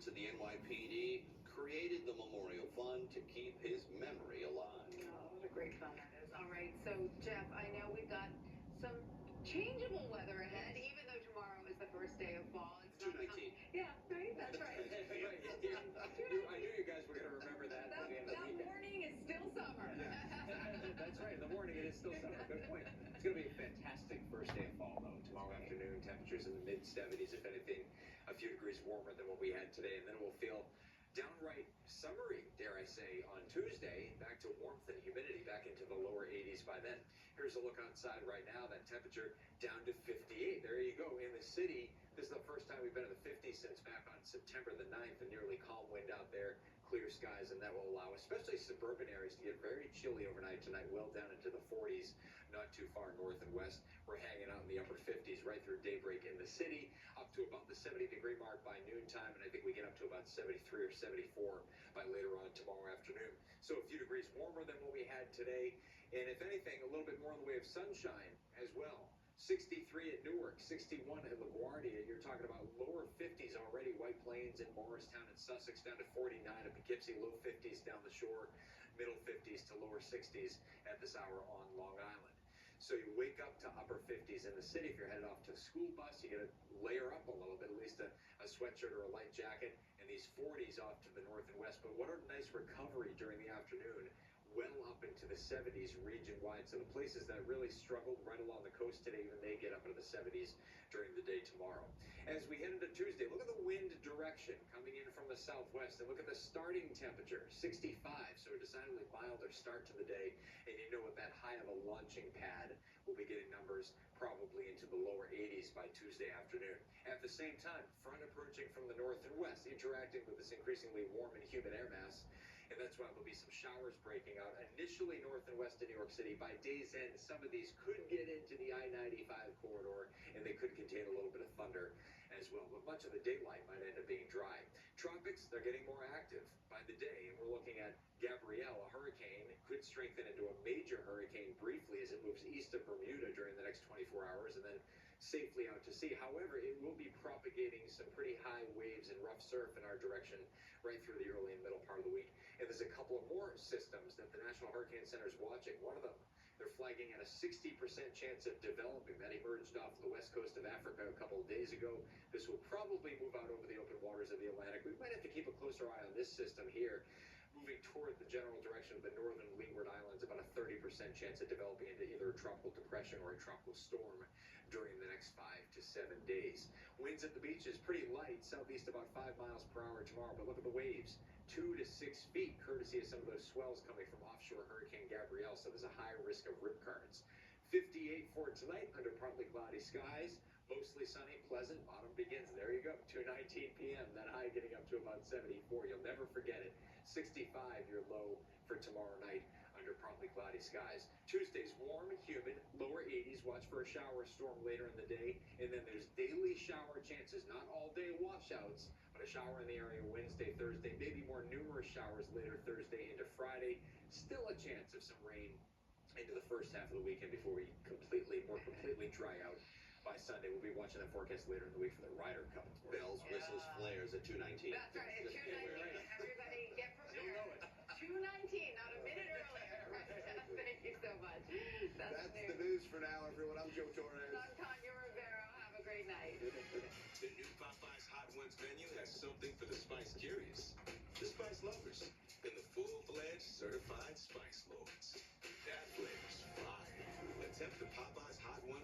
graduates of the NYPD created the Memorial Fund to keep his memory alive. Oh, what a great fun that is. All right, so Jeff, I know we've got some changeable weather ahead, even though tomorrow is the first day of fall. It's 219. Yeah, right, that's right. I knew you guys were going to remember that by the end of the That weekend. morning is still summer. That's right. In the morning, it is still summer. Good point. It's going to be a fantastic first day of fall, though. Tomorrow afternoon, temperatures in the mid-70s, if anything, a few degrees warmer than what we had today. And then it will feel downright summery, dare I say, on Tuesday. Back to warmth and humidity back into the lower 80s by then. Here's a look outside right now. That temperature down to 58. There you go. In the city, this is the first time we've been in the 50s since back on September the 9th. A nearly calm wind out there. Clear skies, and that will allow especially suburban areas to get very chilly overnight tonight, well down into the 40s, not too far north and west. We're hanging out in the upper 50s right through daybreak in the city, up to about the 70-degree mark by noontime, and I think we get up to about 73 or 74 by later on tomorrow afternoon. So a few degrees warmer than what we had today, and if anything, a little bit more in the way of sunshine as well. 63 at Newark, 61 at LaGuardia. You're talking about lower 50s already. White Plains and Morristown and Sussex down to 49 at Poughkeepsie, low 50s down the shore, middle 50s to lower 60s at this hour on Long Island. So you wake up to upper 50s in the city. If you're headed off to the school bus, you got to layer up a little bit, at least a sweatshirt or a light jacket, and these 40s off to the north and west. But what a nice recovery during the afternoon. Well up into the 70s region-wide. So the places that really struggled right along the coast today, even they get up into the 70s during the day tomorrow. As we head into Tuesday, look at the wind direction coming in from the southwest, and look at the starting temperature, 65. So a decidedly milder start to the day. And you know, with that high of a launching pad, we'll be getting numbers probably into the lower 80s by Tuesday afternoon. At the same time, front approaching from the north and west, interacting with this increasingly warm and humid air mass. And that's why there'll be some showers breaking out initially north and west of New York City. By day's end, some of these could get into the I-95 corridor, and they could contain a little bit of thunder as well. But much of the daylight might end up being dry. Tropics, they're getting more active by the day, and we're looking at Gabrielle, a hurricane, could strengthen into a major hurricane briefly as it moves east of Bermuda during the next 24 hours, and then safely out to sea. However, it will be propagating some pretty high waves and rough surf in our direction right through the early and middle part of the week. And there's a couple of more systems that the National Hurricane Center is watching. One of them, they're flagging at a 60% chance of developing. That emerged off the west coast of Africa a couple of days ago. This will probably move out over the open waters of the Atlantic. We might have to keep a closer eye on this system here, moving toward the general direction of the northern Leeward Islands, about a 30% chance of developing into either a tropical depression or a tropical storm during the next 5 to 7 days. Winds at the beach is pretty light, southeast about 5 miles per hour tomorrow, but look at the waves, 2 to 6 feet, courtesy of some of those swells coming from offshore Hurricane Gabrielle, so there's a high risk of rip currents. 58 for tonight under partly cloudy skies. Mostly sunny, pleasant. Autumn begins. There you go. 2:19 p.m. That high getting up to about 74. You'll never forget it. 65 your low for tomorrow night under partly cloudy skies. Tuesday's warm and humid, lower 80s. Watch for a shower storm later in the day. And then there's daily shower chances. Not all day washouts, but a shower in the area Wednesday, Thursday. Maybe more numerous showers later Thursday into Friday. Still a chance of some rain into the first half of the weekend before we more completely dry out. By Sunday, we'll be watching that forecast later in the week for the Ryder Cup. Bells, whistles, flares at 2:19. That's right, at 2:19. Everybody get prepared. You'll know it. 2:19, not a minute earlier. Thank you so much. That's the news for now, everyone. I'm Joe Torres. I'm Tanya Rivera. Have a great night. The new Popeyes Hot Ones menu has something for the spice curious, the spice lovers, and the full-fledged certified spice lords. That flavor's fire. Attempt the Popeyes Hot Ones